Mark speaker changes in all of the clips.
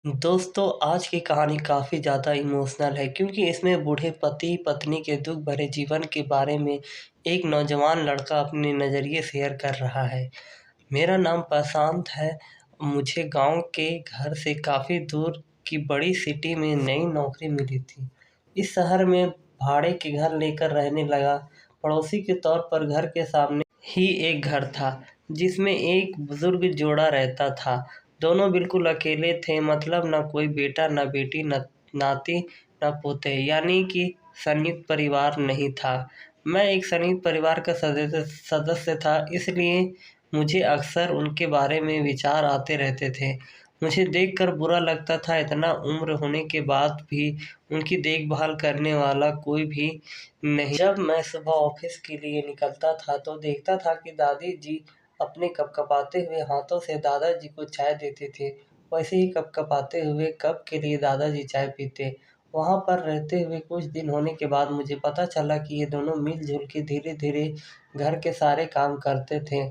Speaker 1: दोस्तों, आज की कहानी काफ़ी ज़्यादा इमोशनल है क्योंकि इसमें बूढ़े पति-पत्नी के दुःख भरे जीवन के बारे में एक नौजवान लड़का अपने नज़रिए शेयर कर रहा है। मेरा नाम प्रशांत है। मुझे गाँव के घर से काफ़ी दूर की बड़ी सिटी में नई नौकरी मिली थी। इस शहर में भाड़े के घर लेकर रहने लगा। पड़ोसी के तौर पर घर के सामने ही एक घर था, जिसमें एक बुजुर्ग जोड़ा रहता था। दोनों बिल्कुल अकेले थे, मतलब ना कोई बेटा, ना बेटी, ना नाती, ना पोते, यानी कि संयुक्त परिवार नहीं था। मैं एक संयुक्त परिवार का सदस्य था, इसलिए मुझे अक्सर उनके बारे में विचार आते रहते थे। मुझे देखकर बुरा लगता था, इतना उम्र होने के बाद भी उनकी देखभाल करने वाला कोई भी नहीं। जब मैं सुबह ऑफिस के लिए निकलता था तो देखता था कि दादी जी अपने कपकपाते हुए हाथों से दादाजी को चाय देते थे। वैसे ही कपकपाते हुए कप के लिए दादाजी चाय पीते। वहाँ पर रहते हुए कुछ दिन होने के बाद मुझे पता चला कि ये दोनों मिल-जुल के धीरे-धीरे घर के सारे काम करते थे।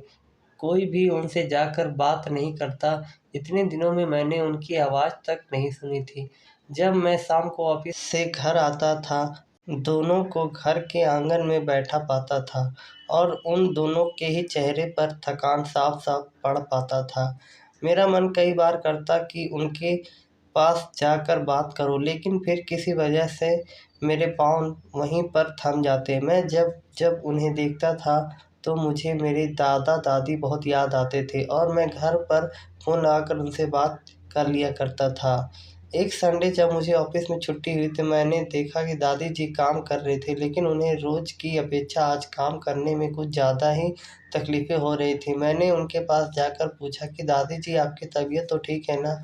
Speaker 1: कोई भी उनसे जाकर बात नहीं करता। इतने दिनों में मैंने उनकी आवाज़ तक नहीं सुनी थी। जब मैं शाम को ऑफिस से घर आता था, दोनों को घर के आंगन में बैठा पाता था और उन दोनों के ही चेहरे पर थकान साफ-साफ पड़ पाता था। मेरा मन कई बार करता कि उनके पास जाकर बात करूं, लेकिन फिर किसी वजह से मेरे पाँव वहीं पर थम जाते। मैं जब जब उन्हें देखता था तो मुझे मेरे दादा-दादी बहुत याद आते थे और मैं घर पर फ़ोन लगाकर उनसे बात कर लिया करता था। एक संडे जब मुझे ऑफ़िस में छुट्टी हुई तो मैंने देखा कि दादी जी काम कर रहे थे, लेकिन उन्हें रोज़ की अपेक्षा आज काम करने में कुछ ज़्यादा ही तकलीफ़ें हो रही थी। मैंने उनके पास जाकर पूछा कि दादी जी, आपकी तबीयत तो ठीक है ना?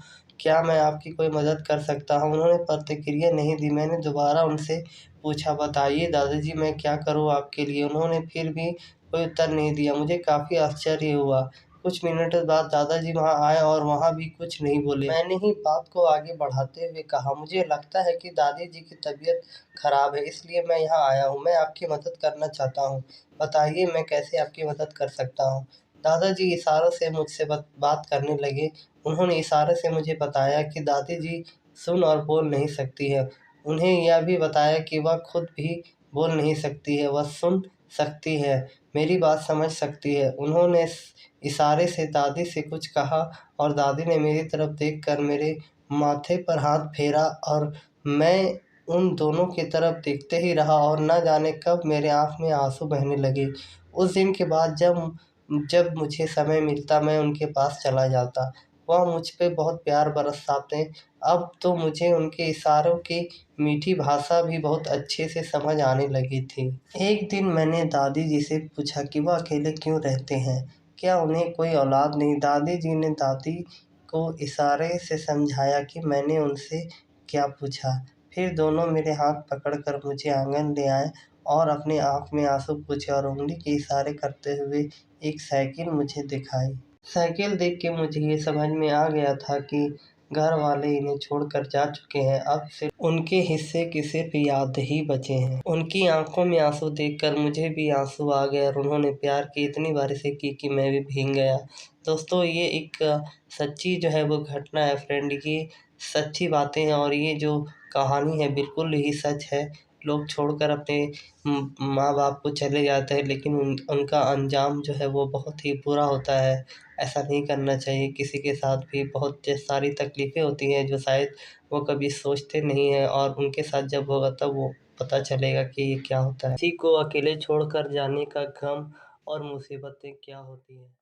Speaker 1: क्या मैं आपकी कोई मदद कर सकता हूँ? उन्होंने प्रतिक्रिया नहीं दी। मैंने दोबारा उनसे पूछा, बताइए दादी जी, मैं क्या करूँ आपके लिए? उन्होंने फिर भी कोई उत्तर नहीं दिया। मुझे काफ़ी आश्चर्य हुआ। कुछ मिनट बाद दादाजी वहाँ आए और वहाँ भी कुछ नहीं बोले। मैंने ही बात को आगे बढ़ाते हुए कहा, मुझे लगता है कि दादी जी की तबीयत खराब है, इसलिए मैं यहाँ आया हूँ। मैं आपकी मदद करना चाहता हूँ। बताइए मैं कैसे आपकी मदद कर सकता हूँ? दादाजी इशारों से मुझसे बात करने लगे। उन्होंने इशारे से मुझे बताया कि दादी जी सुन और बोल नहीं सकती है। उन्हें यह भी बताया कि वह खुद भी बोल नहीं सकती है, वह सुन सकती है, मेरी बात समझ सकती है। उन्होंने इशारे से दादी से कुछ कहा और दादी ने मेरी तरफ देखकर मेरे माथे पर हाथ फेरा और मैं उन दोनों की तरफ देखते ही रहा और न जाने कब मेरे आँख में आँसू बहने लगे। उस दिन के बाद जब जब मुझे समय मिलता मैं उनके पास चला जाता। वह मुझ पे बहुत प्यार बरसाते। अब तो मुझे उनके इशारों की मीठी भाषा भी बहुत अच्छे से समझ आने लगी थी। एक दिन मैंने दादी जी से पूछा कि वह अकेले क्यों रहते हैं? क्या उन्हें कोई औलाद नहीं? दादी जी ने दादी को इशारे से समझाया कि मैंने उनसे क्या पूछा। फिर दोनों मेरे हाथ पकड़कर मुझे आंगन ले आए और अपनी आँख में आँसू पोंछे और उँगली के इशारे करते हुए एक साइकिल मुझे दिखाई। साइकिल देख के मुझे ये समझ में आ गया था कि घर वाले इन्हें छोड़कर जा चुके हैं। अब सिर्फ उनके हिस्से की सिर्फ याद ही बचे हैं। उनकी आंखों में आंसू देखकर मुझे भी आंसू आ गए और उन्होंने प्यार की इतनी बारिशें की कि मैं भी भीग गया। दोस्तों, ये एक सच्ची जो है वो घटना है फ्रेंड, ये सच्ची बातें हैं और ये जो कहानी है बिल्कुल ही सच है। लोग छोड़कर अपने माँ बाप को चले जाते हैं, लेकिन उनका अंजाम जो है वो बहुत ही बुरा होता है। ऐसा नहीं करना चाहिए। किसी के साथ भी बहुत सारी तकलीफ़ें होती हैं जो शायद वो कभी सोचते नहीं हैं और उनके साथ जब होगा तब वो पता चलेगा कि ये क्या होता है। किसी को अकेले छोड़कर जाने का गम और मुसीबतें क्या होती हैं।